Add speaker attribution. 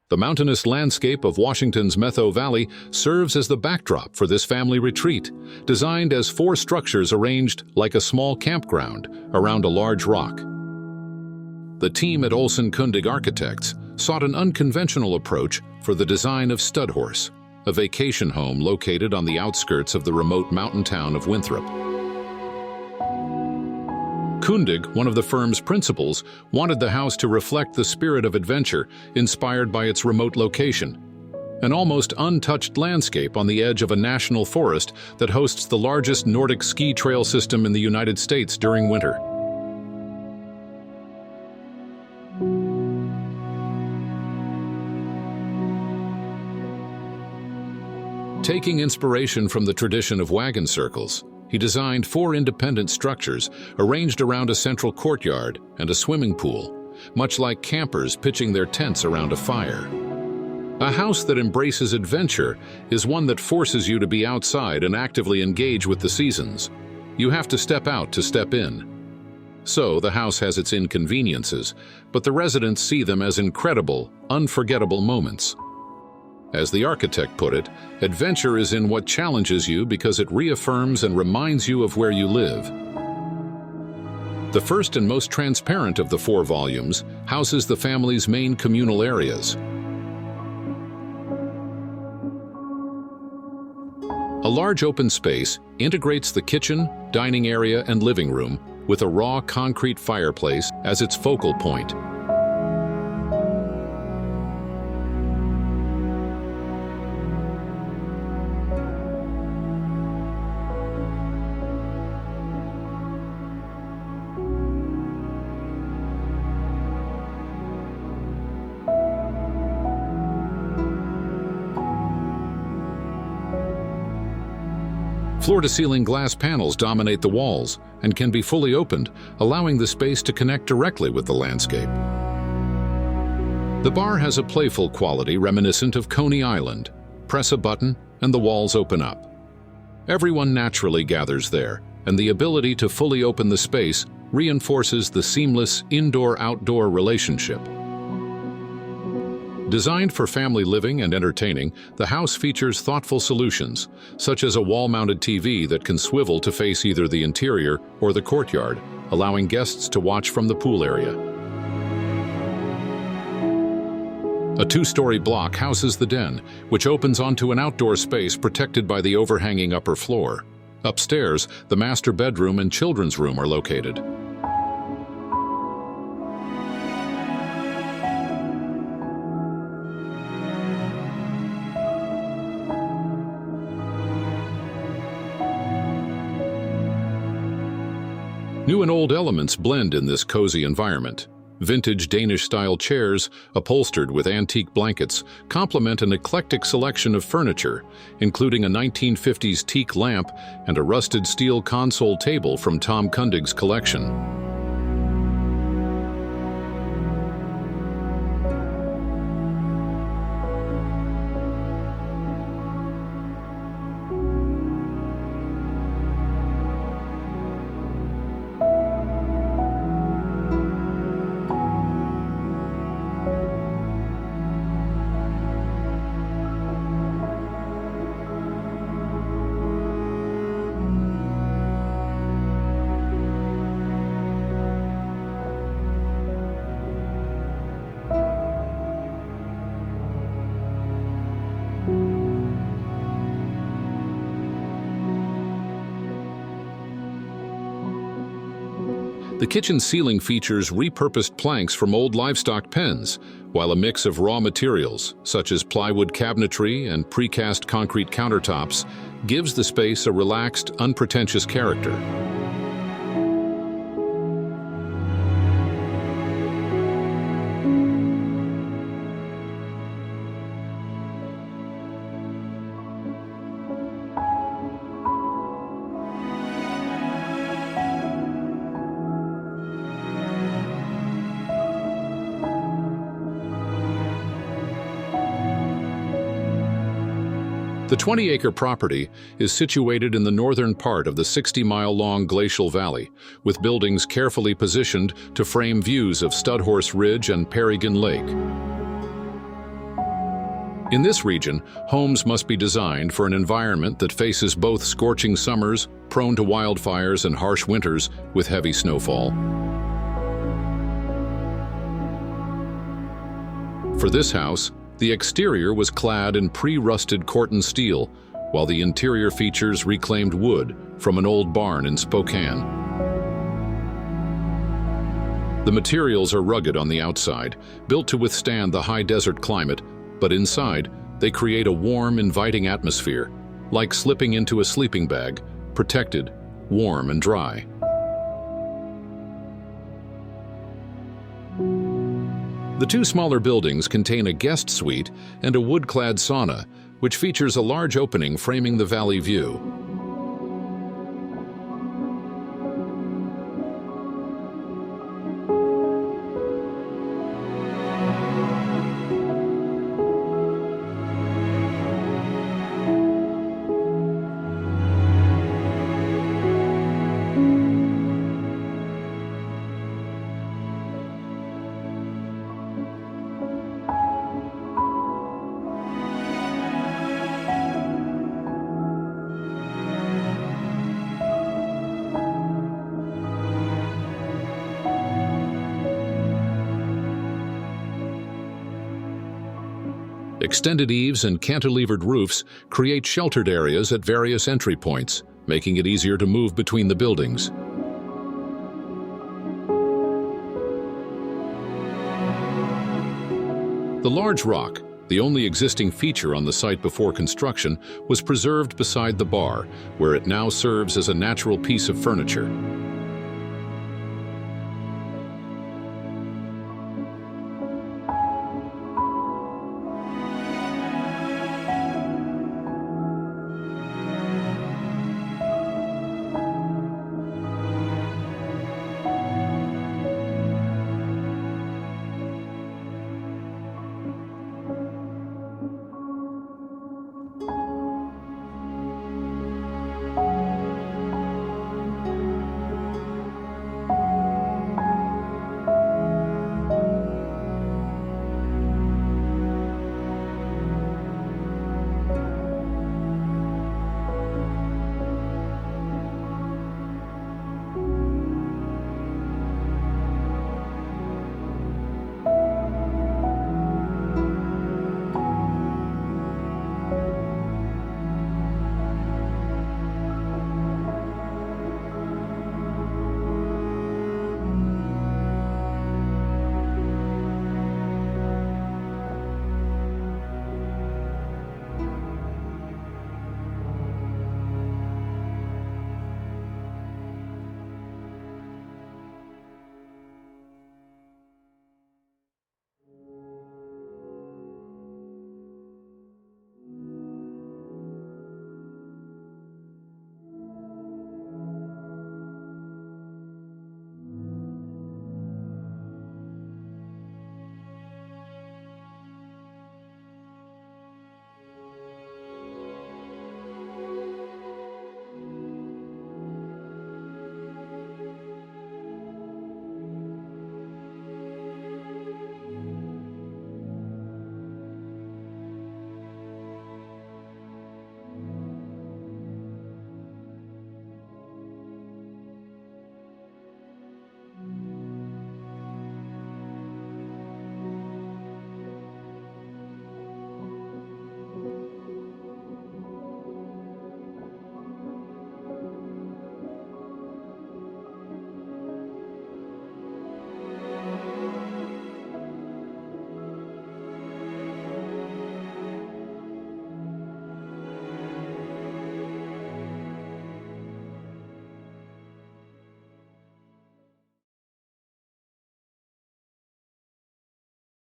Speaker 1: The mountainous landscape of Washington's Methow Valley serves as the backdrop for this family retreat, designed as 4 structures arranged like a small campground around a large rock. The team at Olson Kundig Architects sought an unconventional approach for the design of Studhorse, a vacation home located on the outskirts of the remote mountain town of Winthrop. Kundig, one of the firm's principals, wanted the house to reflect the spirit of adventure inspired by its remote location, an almost untouched landscape on the edge of a national forest that hosts the largest Nordic ski trail system in the United States during winter. Taking inspiration from the tradition of wagon circles, he designed 4 independent structures arranged around a central courtyard and a swimming pool, much like campers pitching their tents around a fire. A house that embraces adventure is one that forces you to be outside and actively engage with the seasons. You have to step out to step in. So the house has its inconveniences, but the residents see them as incredible, unforgettable moments. As the architect put it, adventure is in what challenges you because it reaffirms and reminds you of where you live. The first and most transparent of the 4 volumes houses the family's main communal areas. A large open space integrates the kitchen, dining area, and living room with a raw concrete fireplace as its focal point. Floor-to-ceiling glass panels dominate the walls and can be fully opened, allowing the space to connect directly with the landscape. The bar has a playful quality reminiscent of Coney Island. Press a button and the walls open up. Everyone naturally gathers there, and the ability to fully open the space reinforces the seamless indoor-outdoor relationship. Designed for family living and entertaining, the house features thoughtful solutions, such as a wall-mounted TV that can swivel to face either the interior or the courtyard, allowing guests to watch from the pool area. A 2-story block houses the den, which opens onto an outdoor space protected by the overhanging upper floor. Upstairs, the master bedroom and children's room are located. New and old elements blend in this cozy environment. Vintage Danish-style chairs, upholstered with antique blankets, complement an eclectic selection of furniture, including a 1950s teak lamp and a rusted steel console table from Tom Kundig's collection. The kitchen ceiling features repurposed planks from old livestock pens, while a mix of raw materials, such as plywood cabinetry and precast concrete countertops, gives the space a relaxed, unpretentious character. The 20-acre property is situated in the northern part of the 60-mile-long glacial valley, with buildings carefully positioned to frame views of Studhorse Ridge and Peregrine Lake. In this region, homes must be designed for an environment that faces both scorching summers, prone to wildfires, and harsh winters with heavy snowfall. For this house, the exterior was clad in pre-rusted corten steel, while the interior features reclaimed wood from an old barn in Spokane. The materials are rugged on the outside, built to withstand the high desert climate, but inside, they create a warm, inviting atmosphere, like slipping into a sleeping bag, protected, warm, and dry. The two smaller buildings contain a guest suite and a wood-clad sauna, which features a large opening framing the valley view. Extended eaves and cantilevered roofs create sheltered areas at various entry points, making it easier to move between the buildings. The large rock, the only existing feature on the site before construction, was preserved beside the bar, where it now serves as a natural piece of furniture.